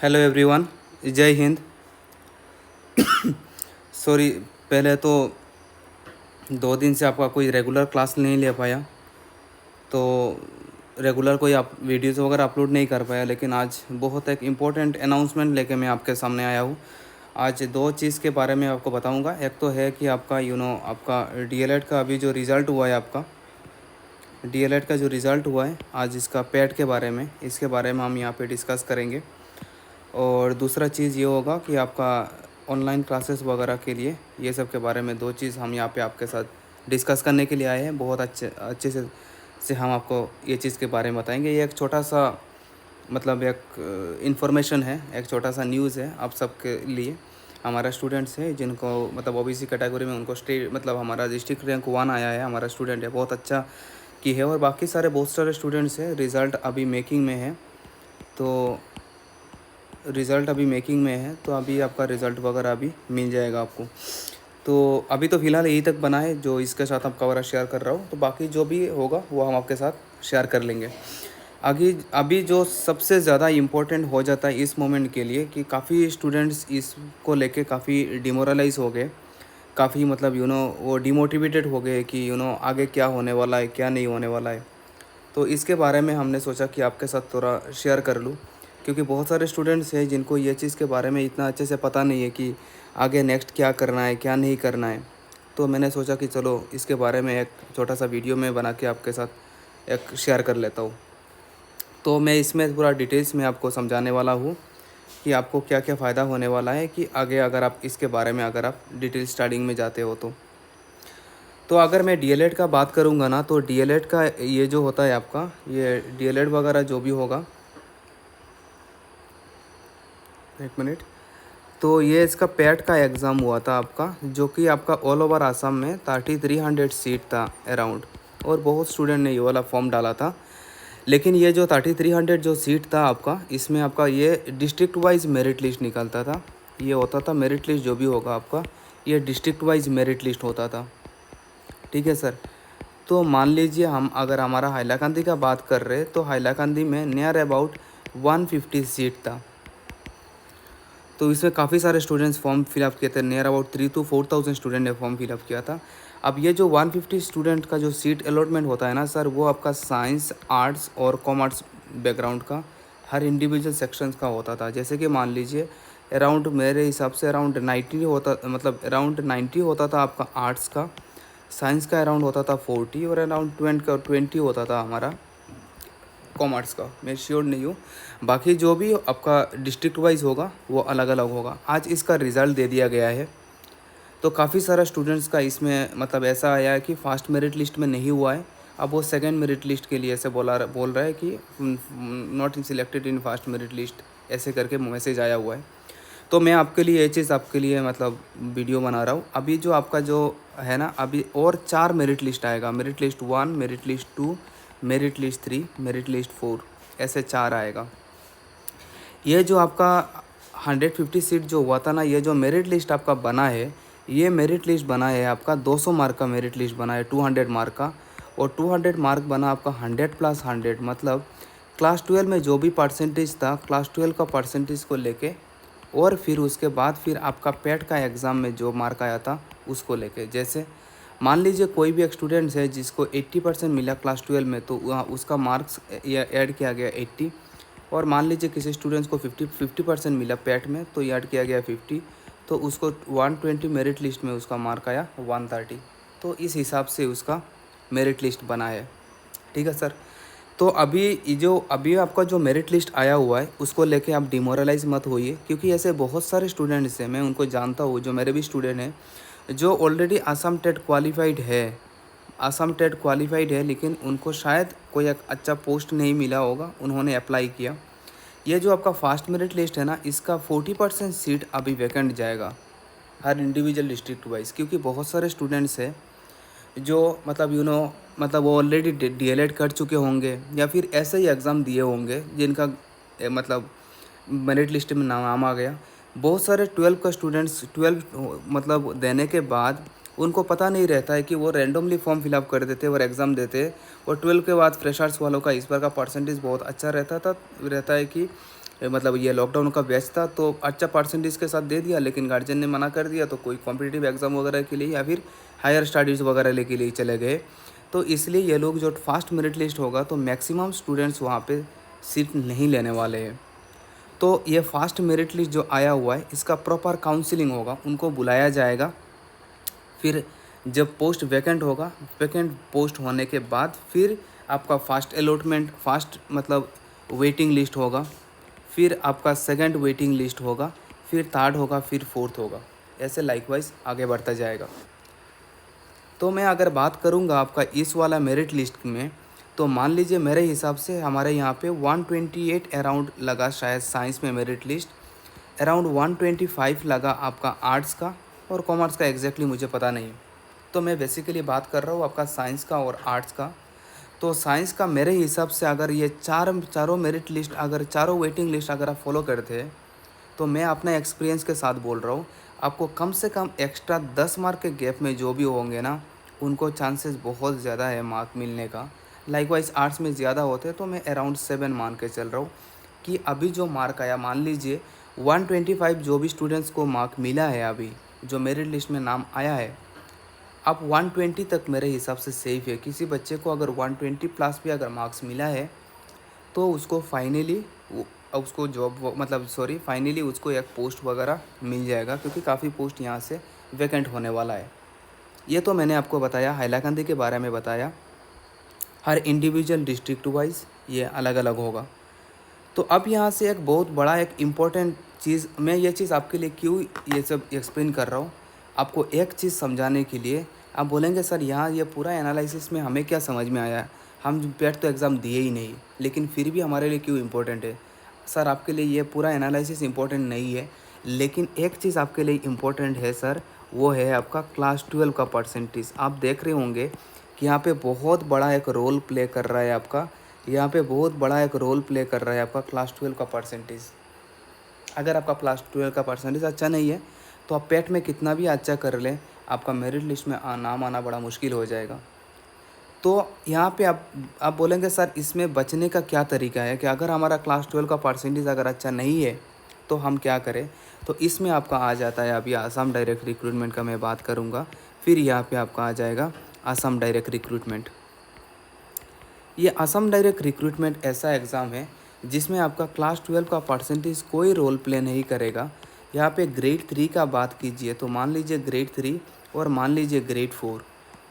Hello everyone, जय Hind. Sorry, पहले तो 2 दिन से आपका कोई रेगुलर क्लास नहीं ले पाया, तो रेगुलर कोई आप वीडियोज़ वगैरह अपलोड नहीं कर पाया। लेकिन आज बहुत एक इम्पोर्टेंट अनाउंसमेंट लेके मैं आपके सामने आया हूँ। आज 2 चीज़ के बारे में आपको बताऊँगा। एक तो है कि आपका आपका डीएलएड का अभी जो रिज़ल्ट हुआ है, आपका डीएलएड का जो रिज़ल्ट हुआ है, आज इसका पैड के बारे में, इसके बारे में हम यहाँ पे डिस्कस करेंगे। और दूसरा चीज़ ये होगा कि आपका ऑनलाइन क्लासेस वगैरह के लिए ये सब के बारे में 2 चीज़ हम यहाँ पे आपके साथ डिस्कस करने के लिए आए हैं। बहुत अच्छे से हम आपको ये चीज़ के बारे में बताएंगे। ये एक छोटा सा मतलब एक इन्फॉर्मेशन है, एक छोटा सा न्यूज़ है आप सबके लिए। हमारा स्टूडेंट्स है जिनको मतलब ओबीसी कैटेगरी में उनको स्टेट मतलब हमारा डिस्ट्रिक्ट रैंक 1 आया है। हमारा स्टूडेंट है, बहुत अच्छा की है। और बाकी सारे बहुत सारे स्टूडेंट्स हैं, रिज़ल्ट अभी मेकिंग में है। तो रिज़ल्ट अभी मेकिंग में है, तो अभी आपका रिज़ल्ट वगैरह अभी मिल जाएगा आपको। तो अभी तो फ़िलहाल यही तक बना है जो इसके साथ आपका वगैरह शेयर कर रहा हूँ। तो बाकी जो भी होगा वो हम आपके साथ शेयर कर लेंगे। आगे अभी जो सबसे ज़्यादा इम्पोर्टेंट हो जाता है इस मोमेंट के लिए कि काफ़ी स्टूडेंट्स इसको लेके काफ़ी डिमोरलाइज हो गए, काफ़ी मतलब वो डिमोटिवेटेड हो गए कि आगे क्या होने वाला है, क्या नहीं होने वाला है। तो इसके बारे में हमने सोचा कि आपके साथ थोड़ा शेयर कर लूँ, क्योंकि बहुत सारे स्टूडेंट्स हैं जिनको ये चीज़ के बारे में इतना अच्छे से पता नहीं है कि आगे नेक्स्ट क्या करना है, क्या नहीं करना है। तो मैंने सोचा कि चलो इसके बारे में एक छोटा सा वीडियो में बना के आपके साथ एक शेयर कर लेता हूँ। तो मैं इसमें पूरा डिटेल्स में आपको समझाने वाला हूँ कि आपको क्या क्या फ़ायदा होने वाला है कि आगे अगर आप इसके बारे में अगर आप डिटेल स्टार्टिंग में जाते हो तो अगर मैं डीएलएड का बात करूँगा ना, तो डीएलएड का ये जो होता है आपका, ये डीएलएड वगैरह जो भी होगा, एक मिनट। तो ये इसका पैट का एग्ज़ाम हुआ था आपका, जो कि आपका ऑल ओवर आसाम में 3300 सीट था अराउंड। और बहुत स्टूडेंट ने ये वाला फॉर्म डाला था। लेकिन ये जो 3300 जो सीट था आपका, इसमें आपका ये डिस्ट्रिक्ट वाइज मेरिट लिस्ट निकलता था। ये होता था मेरिट लिस्ट जो भी होगा आपका, ये डिस्ट्रिक्ट वाइज मेरिट लिस्ट होता था। ठीक है सर। तो मान लीजिए हम अगर हमारा हाइलाकांदी का बात कर रहे हैं, तो हाइलाकांदी में नियर अबाउट 150 सीट था। तो इसमें काफ़ी सारे स्टूडेंट्स फॉर्म फिलअप किए थे, नियर अबाउट 3 to 4,000 स्टूडेंट ने फॉर्म फिलअप किया था। अब ये जो 150 स्टूडेंट का जो सीट अलॉटमेंट होता है ना सर, वो आपका साइंस, आर्ट्स और कॉमर्स बैकग्राउंड का हर इंडिविजुअल सेक्शंस का होता था। जैसे कि मान लीजिए अराउंड मेरे हिसाब से अराउंड 90 होता, मतलब अराउंड 90 होता था आपका आर्ट्स का, साइंस का अराउंड होता था 40 और अराउंड 20 होता था हमारा कॉमर्स का। मैं श्योर नहीं हूँ, बाकी जो भी आपका डिस्ट्रिक्ट वाइज होगा वो अलग अलग होगा। आज इसका रिज़ल्ट दे दिया गया है, तो काफ़ी सारा स्टूडेंट्स का इसमें मतलब ऐसा आया है कि फर्स्ट मेरिट लिस्ट में नहीं हुआ है। अब वो सेकंड मेरिट लिस्ट के लिए ऐसे बोल रहा है कि not in selected in first merit list, ऐसे करके मैसेज आया हुआ है। तो मैं आपके लिए ये चीज़ आपके लिए मतलब वीडियो बना रहा हूँ। अभी जो आपका जो है ना, अभी और 4 मेरिट लिस्ट आएगा। Merit list 1, merit list 2, merit list 3, merit list 4, ऐसे 4 आएगा। ये जो आपका 150 सीट जो हुआ था ना, ये जो मेरिट लिस्ट आपका बना है, ये मेरिट लिस्ट बना है आपका 200 मार्क का मेरिट लिस्ट बना है, 200 मार्क का। और 200 मार्क बना आपका 100 + 100, मतलब क्लास 12 में जो भी परसेंटेज था, क्लास 12 का परसेंटेज को लेके, और फिर उसके बाद फिर आपका पैट का एग्ज़ाम में जो मार्क आया था उसको लेके। जैसे मान लीजिए कोई भी एक स्टूडेंट्स है जिसको 80% मिला क्लास 12 में, तो वहाँ उसका मार्क्स ऐड किया गया 80। और मान लीजिए किसी स्टूडेंट्स को 50% मिला पैट में, तो ऐड किया गया 50। तो उसको 120 मेरिट लिस्ट में उसका मार्क आया 130। तो इस हिसाब से उसका मेरिट लिस्ट बना है। ठीक है सर। तो अभी आपका जो मेरिट लिस्ट आया हुआ है उसको लेके आप डिमोरलाइज मत होइए, क्योंकि ऐसे बहुत सारे स्टूडेंट्स हैं, मैं उनको जानता हूँ, जो मेरे भी स्टूडेंट हैं, जो ऑलरेडी आसाम टेट क्वालिफाइड है। आसाम टेट क्वालिफाइड है, लेकिन उनको शायद कोई एक अच्छा पोस्ट नहीं मिला होगा, उन्होंने अप्लाई किया। ये जो आपका फास्ट मेरिट लिस्ट है ना, इसका 40% सीट अभी वैकेंट जाएगा हर इंडिविजुअल डिस्ट्रिक्ट वाइज, क्योंकि बहुत सारे स्टूडेंट्स हैं जो मतलब मतलब वो ऑलरेडी डीएलएड कर चुके होंगे, या फिर ऐसे ही एग्ज़ाम दिए होंगे जिनका मतलब मेरिट लिस्ट में नाम आ गया। बहुत सारे 12 का स्टूडेंट्स 12 मतलब देने के बाद उनको पता नहीं रहता है कि वो रैंडमली फॉर्म फिलअप कर देते और एग्ज़ाम देते। और 12 के बाद फ्रेशर्स वालों का इस बार का परसेंटेज बहुत अच्छा रहता है कि मतलब ये लॉकडाउन का बैच था, तो अच्छा परसेंटेज के साथ दे दिया, लेकिन गार्जियन ने मना कर दिया, तो कोई कॉम्पिटिटिव एग्ज़ाम वगैरह के लिए या फिर हायर स्टडीज़ वगैरह के लिए चले गए। तो इसलिए ये लोग जो फास्ट मेरिट लिस्ट होगा तो मैक्सिमम स्टूडेंट्स वहाँ पे सीट नहीं लेने वाले हैं। तो ये फास्ट मेरिट लिस्ट जो आया हुआ है, इसका प्रॉपर काउंसलिंग होगा, उनको बुलाया जाएगा। फिर जब पोस्ट वैकेंट होगा, वैकेंट पोस्ट होने के बाद फिर आपका फास्ट अलॉटमेंट, फास्ट मतलब वेटिंग लिस्ट होगा, फिर आपका सेकंड वेटिंग लिस्ट होगा, फिर थर्ड होगा, फिर फोर्थ होगा, ऐसे लाइकवाइज आगे बढ़ता जाएगा। तो मैं अगर बात करूंगा आपका इस वाला मेरिट लिस्ट में, तो मान लीजिए मेरे हिसाब से हमारे यहाँ पे 128 अराउंड लगा शायद साइंस में मेरिट लिस्ट, अराउंड 125 लगा आपका आर्ट्स का, और कॉमर्स का एग्जैक्टली मुझे पता नहीं। तो मैं बेसिकली बात कर रहा हूँ आपका साइंस का और आर्ट्स का। तो साइंस का मेरे हिसाब से अगर ये चारों मेरिट लिस्ट, अगर चारों वेटिंग लिस्ट अगर आप फॉलो करते हैं, तो मैं अपना एक्सपीरियंस के साथ बोल रहा हूँ, आपको कम से कम एक्स्ट्रा 10 मार्क के गैप में जो भी होंगे ना, उनको चांसेस बहुत ज़्यादा है मार्क मिलने का। लाइकवाइज आर्ट्स में ज़्यादा होते हैं, तो मैं अराउंड 7 मान के चल रहा हूँ कि अभी जो मार्क आया, मान लीजिए 125 जो भी स्टूडेंट्स को मार्क मिला है, अभी जो मेरिट लिस्ट में नाम आया है, अब 120 तक मेरे हिसाब से सेफ़ है। किसी बच्चे को अगर 120 प्लस भी अगर मार्क्स मिला है, तो उसको फाइनली उसको जॉब मतलब सॉरी फाइनली उसको एक पोस्ट वगैरह मिल जाएगा, क्योंकि काफ़ी पोस्ट यहाँ से वैकेंट होने वाला है। ये तो मैंने आपको बताया, हैलाकंदी के बारे में बताया। हर इंडिविजुअल डिस्ट्रिक्ट वाइज ये अलग अलग होगा। तो अब यहाँ से एक बहुत बड़ा एक इम्पोर्टेंट चीज़, मैं ये चीज़ आपके लिए क्यों ये सब एक्सप्लेन कर रहा हूँ, आपको एक चीज़ समझाने के लिए। आप बोलेंगे सर यहाँ ये पूरा एनालिसिस में हमें क्या समझ में आया, हम पेट तो एग्ज़ाम दिए ही नहीं, लेकिन फिर भी हमारे लिए क्यों इम्पोर्टेंट है। सर आपके लिए ये पूरा एनालिसिस इम्पोर्टेंट नहीं है, लेकिन एक चीज़ आपके लिए इम्पोर्टेंट है सर, वो है आपका क्लास 12 का परसेंटेज। आप देख रहे होंगे कि यहाँ पे बहुत बड़ा एक रोल प्ले कर रहा है आपका, यहाँ पे बहुत बड़ा एक रोल प्ले कर रहा है आपका क्लास 12 का परसेंटेज। अगर आपका क्लास 12 का परसेंटेज अच्छा नहीं है, तो आप पेट में कितना भी अच्छा कर लें, आपका मेरिट लिस्ट में नाम आना बड़ा मुश्किल हो जाएगा। तो यहाँ पे आप बोलेंगे सर इसमें बचने का क्या तरीका है, कि अगर हमारा क्लास 12 का परसेंटेज अगर अच्छा नहीं है तो हम क्या करें। तो इसमें आपका आ जाता है, अभी आसाम डायरेक्ट रिक्रूटमेंट का मैं बात करूँगा, फिर यहाँ पे आपका आ जाएगा आसाम डायरेक्ट रिक्रूटमेंट। ये आसाम डायरेक्ट रिक्रूटमेंट ऐसा एग्ज़ाम है जिसमें आपका क्लास 12 का परसेंटेज कोई रोल प्ले नहीं करेगा। यहाँ पे ग्रेड 3 का बात कीजिए, तो मान लीजिए ग्रेड 3 और मान लीजिए ग्रेड 4।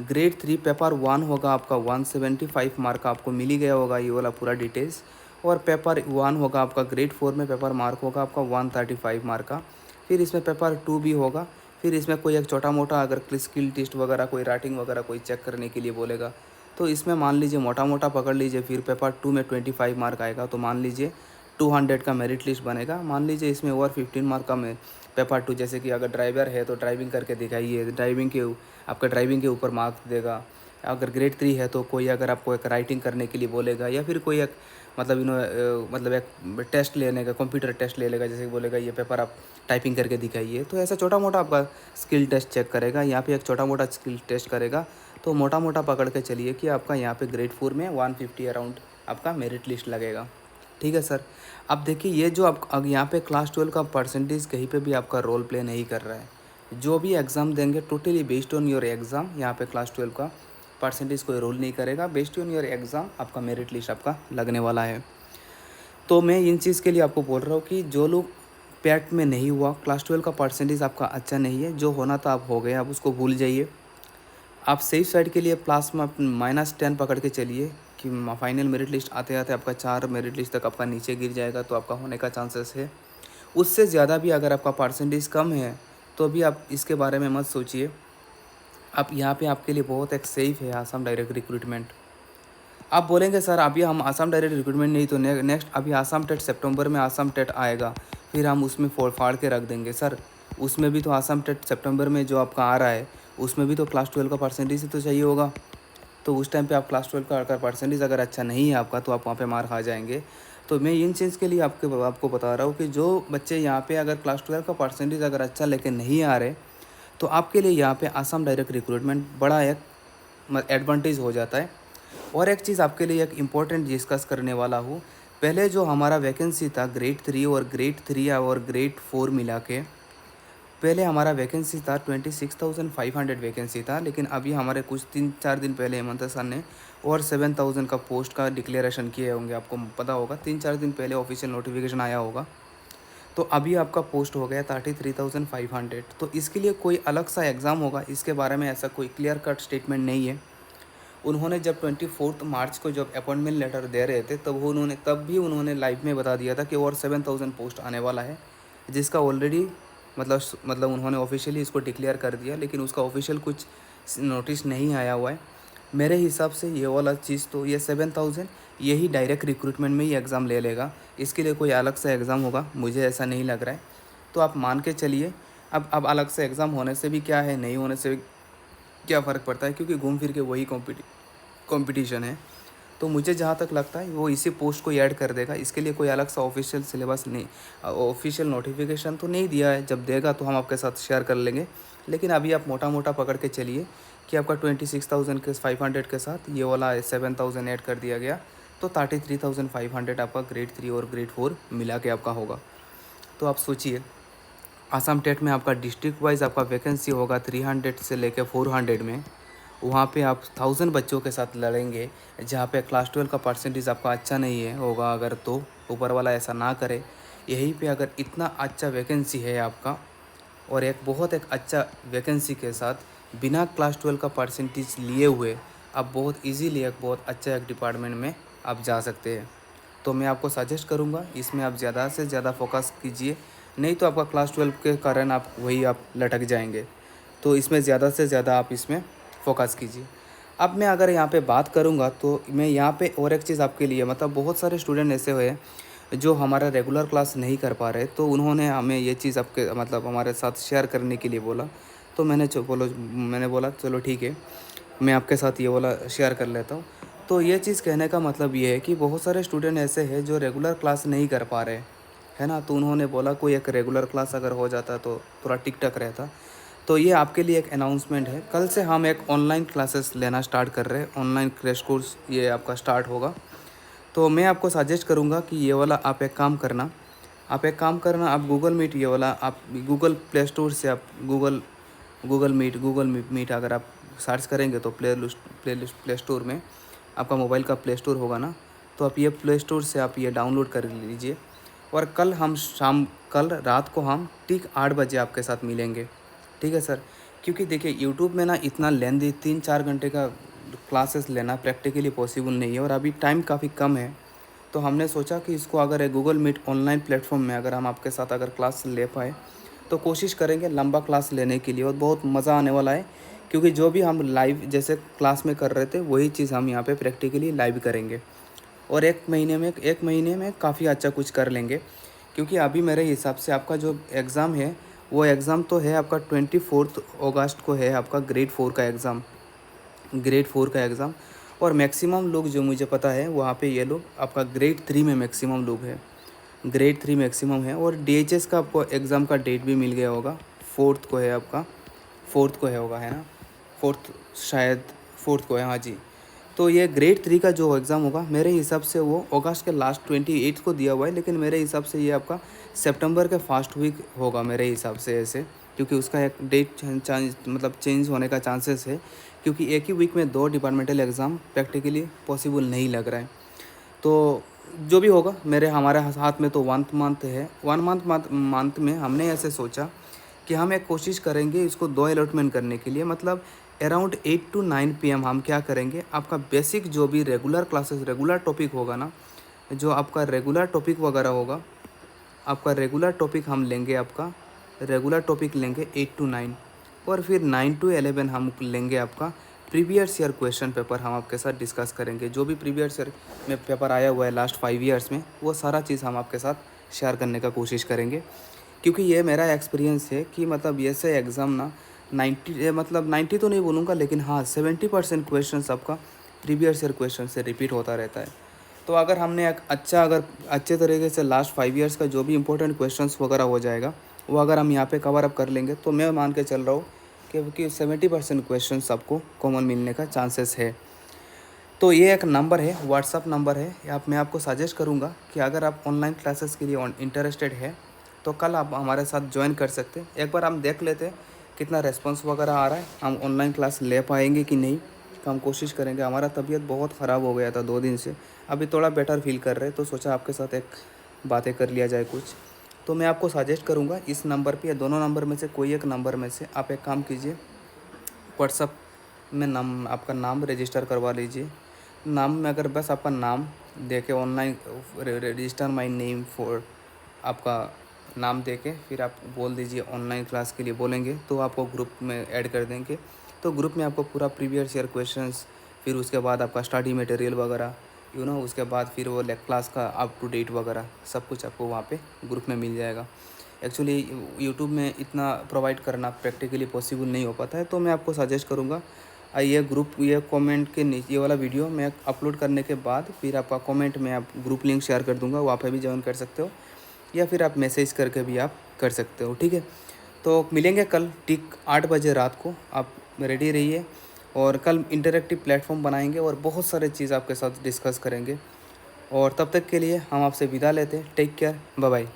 ग्रेड 3 पेपर 1 होगा आपका 175 मार्क का, आपको मिल ही गया होगा ये वाला पूरा डिटेल्स। और पेपर 1 होगा आपका ग्रेड 4 में, पेपर मार्क होगा आपका 135 मार्क का। फिर इसमें पेपर 2 भी होगा, फिर इसमें कोई एक छोटा मोटा अगर स्किल टेस्ट वगैरह, कोई राइटिंग वगैरह कोई चेक करने के लिए बोलेगा, तो इसमें मान लीजिए मोटा मोटा पकड़ लीजिए, फिर पेपर 2 में 25 मार्क आएगा, तो मान लीजिए 200 का मेरिट लिस्ट बनेगा। मान लीजिए इसमें और 15 मार्क का में पेपर 2, जैसे कि अगर ड्राइवर है तो ड्राइविंग करके दिखाइए, आपका ड्राइविंग के ऊपर मार्क्स देगा। अगर ग्रेड 3 है तो कोई अगर आपको एक राइटिंग करने के लिए बोलेगा, या फिर कोई एक मतलब एक टेस्ट लेने का, कंप्यूटर टेस्ट ले लेगा, जैसे कि बोलेगा ये पेपर आप टाइपिंग करके दिखाइए। तो ऐसा छोटा मोटा आपका स्किल टेस्ट चेक करेगा, यहाँ पे एक छोटा मोटा स्किल टेस्ट करेगा। तो मोटा मोटा पकड़ के चलिए कि आपका यहाँ पे ग्रेड 4 में 150 अराउंड आपका मेरिट लिस्ट लगेगा। ठीक है सर। अब देखिए ये जो आप अब यहाँ पे क्लास 12 का परसेंटेज कहीं पे भी आपका रोल प्ले नहीं कर रहा है। जो भी एग्ज़ाम देंगे totally based on your exam, यहाँ पे क्लास 12 का परसेंटेज कोई रोल नहीं करेगा, बेस्ड ऑन योर एग्ज़ाम आपका मेरिट लिस्ट आपका लगने वाला है। तो मैं इन चीज़ के लिए आपको बोल रहा हूँ कि जो लोग पैट में नहीं हुआ, क्लास 12 का परसेंटेज आपका अच्छा नहीं है, जो होना था आप हो गया, आप उसको भूल जाइए। आप सेफ साइड के लिए प्लस में -10 पकड़ के चलिए कि फाइनल मेरिट लिस्ट आते आते आपका 4 मेरिट लिस्ट तक आपका नीचे गिर जाएगा, तो आपका होने का चांसेस है। उससे ज़्यादा भी अगर आपका परसेंटेज कम है तो भी आप इसके बारे में मत सोचिए। आप यहाँ पे आपके लिए बहुत एक सेफ है आसाम डायरेक्ट रिक्रूटमेंट। आप बोलेंगे सर अभी हम आसाम डायरेक्ट रिक्रूटमेंट नहीं तो नेक्स्ट अभी आसाम टेट सितंबर में आसाम टेट आएगा, फिर हम उसमें फाड़ के रख देंगे। सर उसमें भी तो आसाम टेट सितंबर में जो आपका आ रहा है, उसमें भी तो क्लास 12 का परसेंटेज ही तो चाहिए होगा। तो उस टाइम पे आप क्लास 12 का अगर परसेंटेज अगर अच्छा नहीं है आपका, तो आप वहाँ पे मार खा जाएंगे। तो मैं इन चीज़ के लिए आपको बता रहा हूँ कि जो बच्चे यहाँ पे अगर क्लास 12 का परसेंटेज अगर अच्छा लेके नहीं आ रहे, तो आपके लिए यहाँ पे आसाम डायरेक्ट रिक्रूटमेंट बड़ा एक एडवांटेज हो जाता है। और एक चीज़ आपके लिए एक इम्पोर्टेंट डिस्कस करने वाला हूँ पहले जो हमारा वैकेंसी था ग्रेड 3 और ग्रेड 4 मिला के, पहले हमारा वैकेंसी था 26,500 वैकेंसी था, लेकिन अभी हमारे कुछ 3-4 दिन पहले हेमंत सर ने और 7,000 का पोस्ट का डिक्लेरेशन किए होंगे, आपको पता होगा 3-4 दिन पहले ऑफिशियल नोटिफिकेशन आया होगा। तो अभी आपका पोस्ट हो गया 33,500। तो इसके लिए कोई अलग सा एग्ज़ाम होगा, इसके बारे में ऐसा कोई क्लियर कट स्टेटमेंट नहीं है। उन्होंने जब 24 मार्च को जब अपॉइंटमेंट लेटर दे रहे थे तब भी उन्होंने लाइव में बता दिया था कि और 7,000 पोस्ट आने वाला है, जिसका ऑलरेडी मतलब उन्होंने ऑफिशियली इसको डिक्लेयर कर दिया, लेकिन उसका ऑफिशियल कुछ नोटिस नहीं आया हुआ है। मेरे हिसाब से ये वाला चीज़ तो ये 7,000 यही डायरेक्ट रिक्रूटमेंट में ही एग्ज़ाम ले लेगा, इसके लिए कोई अलग सा एग्ज़ाम होगा मुझे ऐसा नहीं लग रहा है। तो आप मान के चलिए, अब अलग से एग्ज़ाम होने से भी क्या है, नहीं होने से क्या फ़र्क पड़ता है, क्योंकि घूम फिर के वही कंपटीशन है। तो मुझे जहाँ तक लगता है वो इसी पोस्ट को ऐड कर देगा, इसके लिए कोई अलग सा ऑफिशियल सिलेबस नहीं, ऑफिशियल नोटिफिकेशन तो नहीं दिया है। जब देगा तो हम आपके साथ शेयर कर लेंगे, लेकिन अभी आप मोटा मोटा पकड़ के चलिए कि आपका 26,500 के साथ ये वाला 7,000 ऐड कर दिया गया, तो 33,500 आपका ग्रेड 3 और ग्रेड 4 मिला के आपका होगा। तो आप सोचिए, आसाम टेट में आपका डिस्ट्रिक्ट वाइज आपका वैकेंसी होगा 300 से लेकर 400 में। वहाँ पे आप 1000 बच्चों के साथ लड़ेंगे, जहाँ पे क्लास 12 का परसेंटेज आपका अच्छा नहीं है होगा, अगर तो ऊपर वाला ऐसा ना करे, यहीं पे अगर इतना अच्छा वैकेंसी है आपका, और एक अच्छा वैकेंसी के साथ बिना क्लास 12 का परसेंटेज लिए हुए आप बहुत इजीली एक बहुत अच्छा एक डिपार्टमेंट में आप जा सकते हैं। तो मैं आपको सजेस्ट करूँगा इसमें आप ज़्यादा से ज़्यादा फोकस कीजिए, नहीं तो आपका क्लास 12 के कारण आप लटक जाएंगे। तो इसमें ज़्यादा से ज़्यादा आप इसमें फ़ोकस कीजिए। अब मैं अगर यहाँ पे बात करूँगा तो मैं यहाँ पे और एक चीज़ आपके लिए, मतलब बहुत सारे स्टूडेंट ऐसे हुए जो हमारा रेगुलर क्लास नहीं कर पा रहे, तो उन्होंने हमें ये चीज़ आपके मतलब हमारे साथ शेयर करने के लिए बोला। तो मैंने बोला चलो ठीक है, मैं आपके साथ ये वाला शेयर कर लेता हूँ। तो ये चीज़ कहने का मतलब ये है कि बहुत सारे स्टूडेंट ऐसे हैं जो रेगुलर क्लास नहीं कर पा रहे, है ना। तो उन्होंने बोला कोई एक रेगुलर क्लास अगर हो जाता तो थोड़ा टिक टक रहता। तो ये आपके लिए एक अनाउंसमेंट है, कल से हम एक ऑनलाइन क्लासेस लेना स्टार्ट कर रहे हैं, ऑनलाइन क्रैश कोर्स ये आपका स्टार्ट होगा। तो मैं आपको सजेस्ट करूँगा कि ये वाला आप एक काम करना, आप गूगल मीट ये वाला आप गूगल प्ले स्टोर से आप गूगल मीट अगर आप सर्च करेंगे तो प्ले स्टोर में आपका मोबाइल का प्ले स्टोर होगा ना, तो आप ये प्ले स्टोर से आप ये डाउनलोड कर लीजिए। और कल रात को हम ठीक 8 बजे आपके साथ मिलेंगे, ठीक है सर। क्योंकि देखिए यूट्यूब में ना इतना लेंदी 3-4 घंटे का क्लासेस लेना प्रैक्टिकली पॉसिबल नहीं है, और अभी टाइम काफ़ी कम है। तो हमने सोचा कि इसको अगर गूगल मीट ऑनलाइन प्लेटफॉर्म में अगर हम आपके साथ अगर क्लास ले पाए तो कोशिश करेंगे लंबा क्लास लेने के लिए, और बहुत मज़ा आने वाला है। क्योंकि जो भी हम लाइव जैसे क्लास में कर रहे थे वही चीज़ हम यहाँ पे प्रैक्टिकली लाइव करेंगे, और एक महीने में काफ़ी अच्छा कुछ कर लेंगे। क्योंकि अभी मेरे हिसाब से आपका जो एग्ज़ाम है वो एग्ज़ाम तो है आपका 24 अगस्त को है आपका ग्रेड 4 का एग्ज़ाम। और मैक्सिमम लोग जो मुझे पता है वहाँ पे ये लोग आपका ग्रेड 3 में मैक्सिमम लोग हैं, ग्रेड 3 मैक्सिमम है। और डीएचएस का आपको एग्ज़ाम का डेट भी मिल गया होगा, 4th को है आपका, 4th को है होगा, है ना, 4th शायद 4th को है, हाँ जी। तो ये ग्रेड 3 का जो एग्ज़ाम होगा मेरे हिसाब से वो अगस्त के लास्ट 28 को दिया हुआ है, लेकिन मेरे हिसाब से ये आपका सितंबर के फर्स्ट वीक होगा मेरे हिसाब से ऐसे, क्योंकि उसका एक डेट मतलब चेंज होने का चांसेस है, क्योंकि एक ही वीक में 2 डिपार्टमेंटल एग्ज़ाम प्रैक्टिकली पॉसिबल नहीं लग रहा है। तो जो भी होगा हमारे हाथ में तो 1 मंथ है, 1 मंथ में हमने ऐसे सोचा कि हम एक कोशिश करेंगे इसको 2 अलॉटमेंट करने के लिए, मतलब अराउंड 8 to 9 PM हम क्या करेंगे, आपका बेसिक जो भी रेगुलर क्लासेस रेगुलर टॉपिक होगा ना, जो आपका रेगुलर टॉपिक वगैरह होगा, आपका रेगुलर टॉपिक हम लेंगे, आपका रेगुलर टॉपिक लेंगे 8 to 9, और फिर 9 to 11 हम लेंगे आपका प्रीवियस ईयर क्वेश्चन पेपर, हम आपके साथ डिस्कस करेंगे। जो भी प्रीवियस ईयर में पेपर आया हुआ है लास्ट 5 ईयर्स में, वो सारा चीज़ हम आपके साथ शेयर करने का कोशिश करेंगे। क्योंकि ये मेरा एक्सपीरियंस है कि मतलब ऐसे एग्ज़ाम ना 90 तो नहीं बोलूँगा, लेकिन हाँ 70% क्वेश्चन आपका प्रीवियस ईयर क्वेश्चन से रिपीट होता रहता है। तो अगर हमने एक अगर अच्छे तरीके से लास्ट 5 ईयर्स का जो भी इंपॉर्टेंट क्वेश्चंस वगैरह हो जाएगा, वो अगर हम यहाँ पे कवर अप कर लेंगे, तो मैं मान के चल रहा हूँ कि 70% क्वेश्चन आपको कॉमन मिलने का चांसेस है। तो ये एक नंबर है, व्हाट्सअप नंबर है। मैं आपको सजेस्ट करूँगा कि अगर आप ऑनलाइन क्लासेस के लिए इंटरेस्टेड है तो कल आप हमारे साथ ज्वाइन कर सकते हैं। एक बार हम देख लेते हैं कितना रेस्पॉन्स वगैरह आ रहा है, हम ऑनलाइन क्लास ले पाएंगे कि नहीं। तो हम कोशिश करेंगे। हमारा तबीयत बहुत ख़राब हो गया था 2 दिन से, अभी थोड़ा बेटर फील कर रहे हैं, तो सोचा आपके साथ एक बातें कर लिया जाए कुछ। तो मैं आपको सजेस्ट करूँगा इस नंबर पे या दोनों नंबर में से कोई एक नंबर में से आप एक काम कीजिए, व्हाट्सअप में आपका नाम रजिस्टर करवा लीजिए। नाम में अगर बस आपका नाम दे के online register my name for, आपका नाम दे के फिर आप बोल दीजिए ऑनलाइन क्लास के लिए बोलेंगे तो आपको ग्रुप में ऐड कर देंगे। तो ग्रुप में आपको पूरा प्रीवियस ईयर क्वेश्चंस, फिर उसके बाद आपका स्टडी मटेरियल वगैरह उसके बाद फिर वो क्लास का अप टू डेट वगैरह सब कुछ आपको वहाँ पे ग्रुप में मिल जाएगा। एक्चुअली यूट्यूब में इतना प्रोवाइड करना प्रैक्टिकली पॉसिबल नहीं हो पाता है, तो मैं आपको सजेस्ट करूँगा ये ग्रुप, ये कमेंट के नीचे ये वाला वीडियो मैं अपलोड करने के बाद फिर आपका कमेंट में आप ग्रुप लिंक शेयर कर दूँगा, वहाँ पे भी ज्वाइन कर सकते हो या फिर आप मैसेज करके भी आप कर सकते हो। ठीक है, तो मिलेंगे कल ठीक 8 बजे रात को, आप रेडी रहिए। और कल इंटरेक्टिव प्लेटफॉर्म बनाएंगे और बहुत सारे चीज़ आपके साथ डिस्कस करेंगे। और तब तक के लिए हम आपसे विदा लेते हैं। Take care, bye bye.